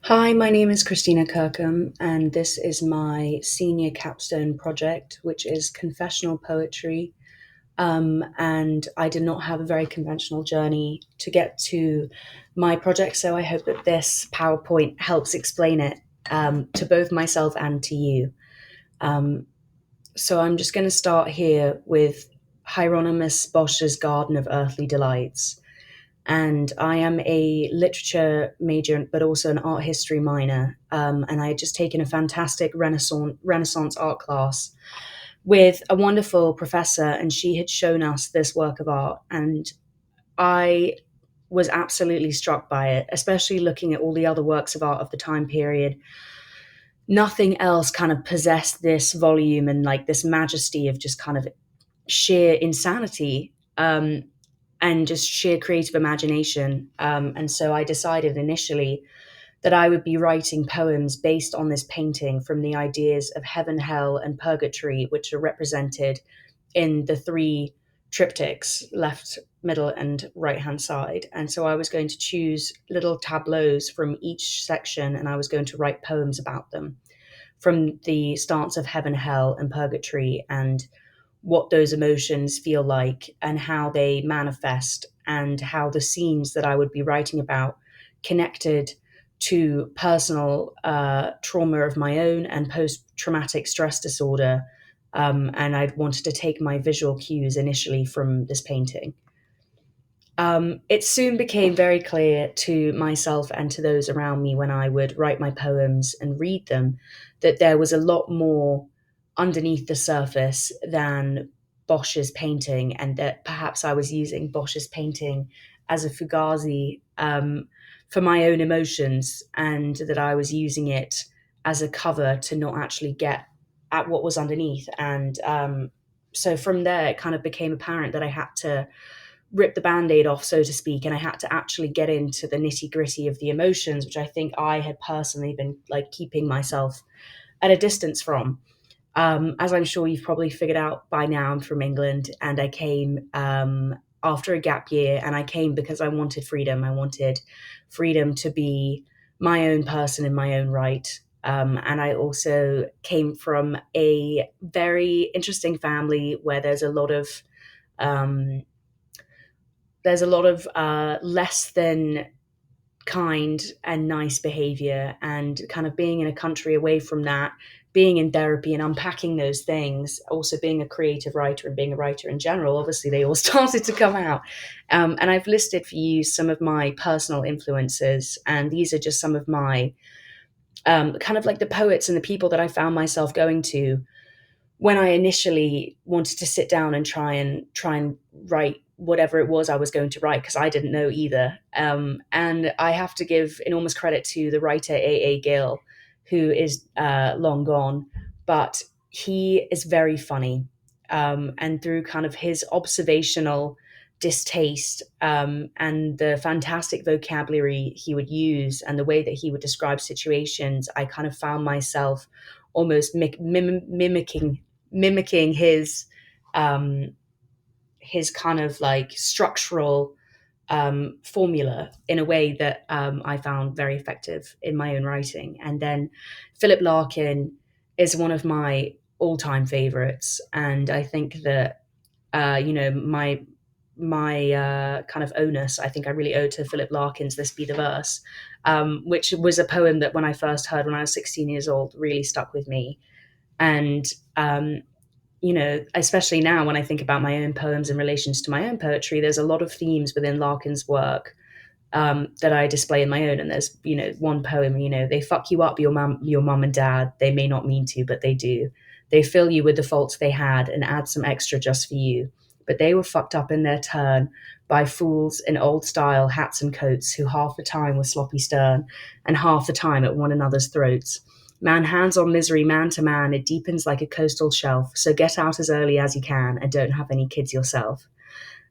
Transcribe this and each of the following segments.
Hi, my name is Christina Kirkham, and this is my senior capstone project, which is confessional poetry. And I did not have a very conventional journey to get to my project, so I hope that this PowerPoint helps explain it to both myself and to you. Um, so I'm just going to start here with Hieronymus Bosch's Garden of Earthly Delights. And I am a literature major, but also an art history minor. And I had just taken a fantastic Renaissance art class with a wonderful professor, and she had shown us this work of art. And I was absolutely struck by it, especially looking at all the other works of art of the time period. Nothing else kind of possessed this volume and like this majesty of just kind of sheer insanity. And just sheer creative imagination. And so I decided initially that I would be writing poems based on this painting from the ideas of heaven, hell, and purgatory, which are represented in the three triptychs, left, middle, and right hand side. And so I was going to choose little tableaus from each section and I was going to write poems about them from the stance of heaven, hell, and purgatory, and what those emotions feel like and how they manifest, and how the scenes that I would be writing about connected to personal trauma of my own and post traumatic stress disorder. And I'd wanted to take my visual cues initially from this painting. It soon became very clear to myself and to those around me when I would write my poems and read them that there was a lot more underneath the surface than Bosch's painting, and that perhaps I was using Bosch's painting as a fugazi for my own emotions, and that I was using it as a cover to not actually get at what was underneath. And so from there, it kind of became apparent that I had to rip the band-aid off, so to speak, and I had to actually get into the nitty-gritty of the emotions, which I think I had personally been like keeping myself at a distance from. As I'm sure you've probably figured out by now, I'm from England, and I came after a gap year, and I came because I wanted freedom. I wanted freedom to be my own person in my own right. And I also came from a very interesting family where um, there's a lot of less than kind and nice behavior, and kind of being in a country away from that, being in therapy and unpacking those things, also being a creative writer and being a writer in general, obviously they all started to come out. And I've listed for you some of my personal influences, and these are just some of my kind of like the poets and the people that I found myself going to when I initially wanted to sit down and try and write whatever it was I was going to write, because I didn't know either. And I have to give enormous credit to the writer A. Gill, who is long gone, but he is very funny. And through kind of his observational distaste, and the fantastic vocabulary he would use and the way that he would describe situations, I kind of found myself almost mimicking um, his kind of like structural formula in a way that I found very effective in my own writing. And then Philip Larkin is one of my all-time favorites, and I think that my kind of onus, I think I really owe to Philip Larkin's This Be the Verse, which was a poem that when I first heard when I was 16 years old really stuck with me. And um, especially now when I think about my own poems in relations to my own poetry, there's a lot of themes within Larkin's work that I display in my own. And there's, one poem, they fuck you up, your mum and dad. They may not mean to, but they do. They fill you with the faults they had and add some extra just for you. But they were fucked up in their turn by fools in old style hats and coats who half the time were sloppy stern and half the time at one another's throats. Man hands on misery man to man, it deepens like a coastal shelf. So get out as early as you can and don't have any kids yourself.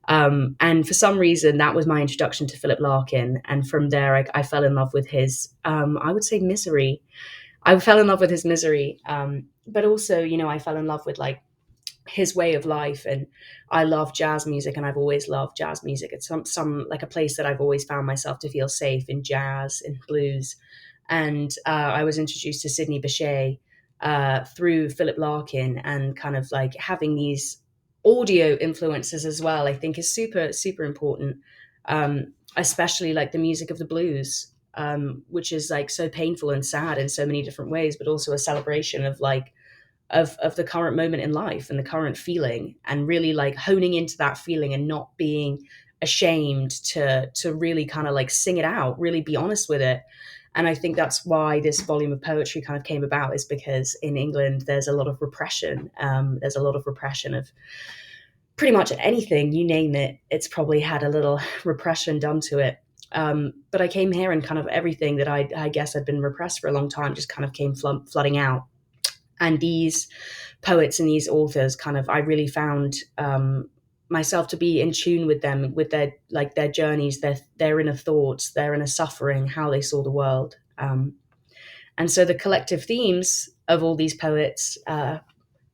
And for some reason, that was my introduction to Philip Larkin. And from there, I fell in love with his, I would say, misery. I fell in love with his misery. But also, I fell in love with like his way of life. And I love jazz music, and I've always loved jazz music. It's some like a place that I've always found myself to feel safe in jazz and blues. And I was introduced to Sidney Bechet through Philip Larkin, and kind of like having these audio influences as well, I think is super, super important. Especially like the music of the blues, which is like so painful and sad in so many different ways, but also a celebration of like of the current moment in life and the current feeling, and really like honing into that feeling and not being ashamed to really kind of like sing it out, really be honest with it. And I think that's why this volume of poetry kind of came about, is because in England there's a lot of repression. There's a lot of repression of pretty much anything, you name it, it's probably had a little repression done to it. But I came here, and kind of everything that I guess had been repressed for a long time just kind of came flooding out. And these poets and these authors kind of, I really found myself to be in tune with them, with their journeys, their inner thoughts, their inner suffering, how they saw the world. And so the collective themes of all these poets,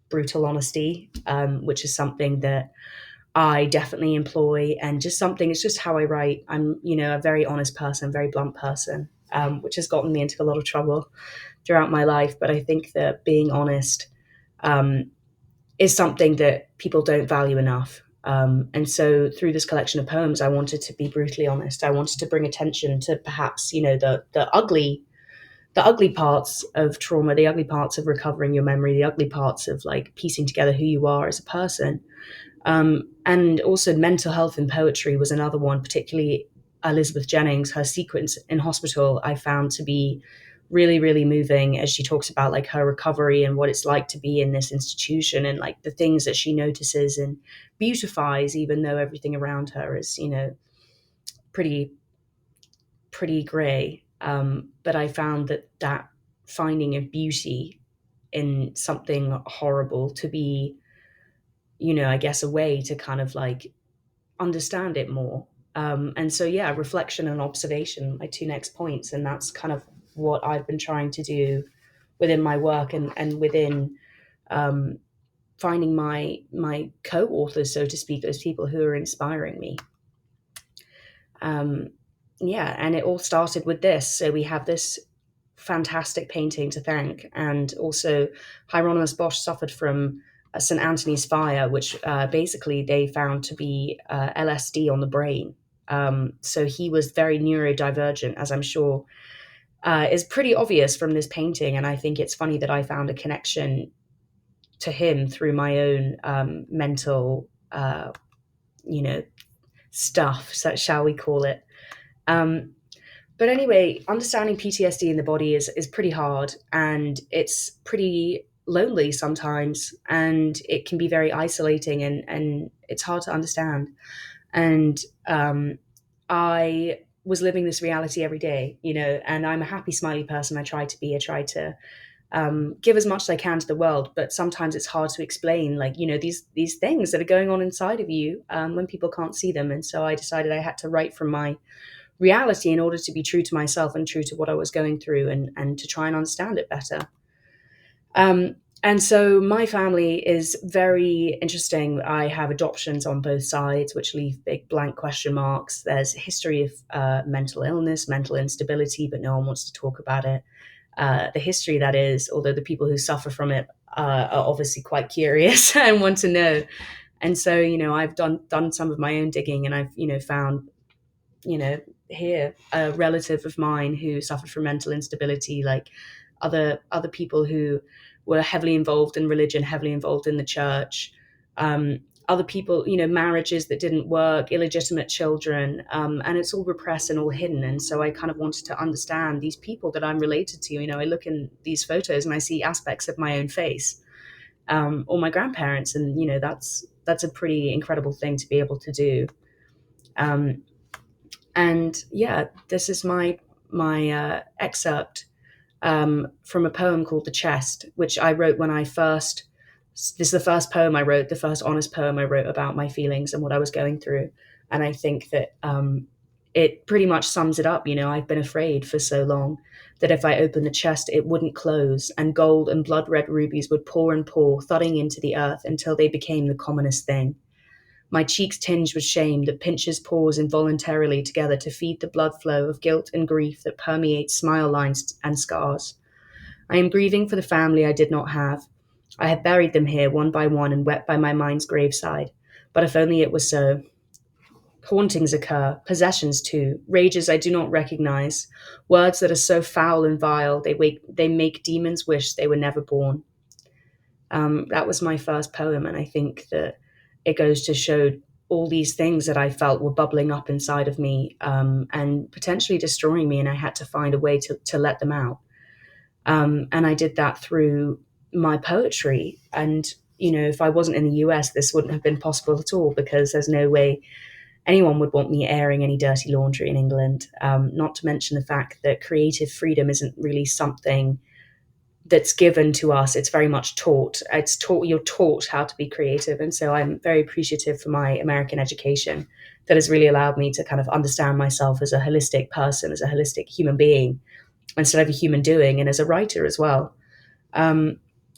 brutal honesty, which is something that I definitely employ, and just something, it's just how I write. I'm, a very honest person, very blunt person, which has gotten me into a lot of trouble throughout my life. But I think that being honest is something that people don't value enough. And so through this collection of poems, I wanted to be brutally honest. I wanted to bring attention to perhaps, the ugly parts of trauma, the ugly parts of recovering your memory, the ugly parts of like piecing together who you are as a person. And also mental health in poetry was another one, particularly Elizabeth Jennings, her sequence in hospital, I found to be really, really moving, as she talks about like her recovery and what it's like to be in this institution, and like the things that she notices and beautifies, even though everything around her is, pretty, pretty gray. But I found that finding of beauty in something horrible to be, I guess a way to kind of like understand it more. And so, yeah, reflection and observation, my two next points. And that's kind of what I've been trying to do within my work, and within um, finding my co-authors, so to speak, those people who are inspiring me. Um, yeah, and it all started with this. So we have this fantastic painting to thank, and also Hieronymus Bosch suffered from St. Anthony's fire, which basically they found to be LSD on the brain. So he was very neurodivergent, as I'm sure is pretty obvious from this painting. And I think it's funny that I found a connection to him through my own mental, you know, stuff, so shall we call it. Um, but anyway, understanding PTSD in the body is pretty hard, and it's pretty lonely sometimes, and it can be very isolating, and it's hard to understand. And I was living this reality every day, and I'm a happy, smiley person. I try to be. I try to give as much as I can to the world, but sometimes it's hard to explain, like, these things that are going on inside of you when people can't see them. And so I decided I had to write from my reality in order to be true to myself and true to what I was going through, and to try and understand it better. And so my family is very interesting. I have adoptions on both sides, which leave big blank question marks. There's a history of mental illness, mental instability, but no one wants to talk about it. The history, that is, although the people who suffer from it are obviously quite curious and want to know. And so, I've done some of my own digging, and I've, found, here a relative of mine who suffered from mental instability, like other people who were heavily involved in religion, heavily involved in the church, other people, marriages that didn't work, illegitimate children, and it's all repressed and all hidden. And so I kind of wanted to understand these people that I'm related to. I look in these photos and I see aspects of my own face, or my grandparents, and that's a pretty incredible thing to be able to do. And yeah, this is my excerpt from a poem called "The Chest," which I wrote when I first. This is the first poem I wrote, the first honest poem I wrote about my feelings and what I was going through. And I think that it pretty much sums it up. I've been afraid for so long that if I opened the chest, it wouldn't close, and gold and blood red rubies would pour and pour, thudding into the earth until they became the commonest thing. my cheeks tinged with shame that pinches pores involuntarily together to feed the blood flow of guilt and grief that permeates smile lines and scars. I am grieving for the family I did not have. I have buried them here one by one and wept by my mind's graveside. But if only it was so. Hauntings occur, possessions too, rages I do not recognize, words that are so foul and vile they make demons wish they were never born. That was my first poem, and I think that it goes to show all these things that I felt were bubbling up inside of me, and potentially destroying me, and I had to find a way to let them out. And I did that through my poetry. And, if I wasn't in the US, this wouldn't have been possible at all, because there's no way anyone would want me airing any dirty laundry in England. Not to mention the fact that creative freedom isn't really something that's given to us. It's very much taught. You're taught how to be creative. And so I'm very appreciative for my American education that has really allowed me to kind of understand myself as a holistic person, as a holistic human being, instead of a human doing, and as a writer as well.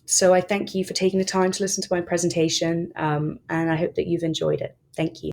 So I thank you for taking the time to listen to my presentation, and I hope that you've enjoyed it. Thank you.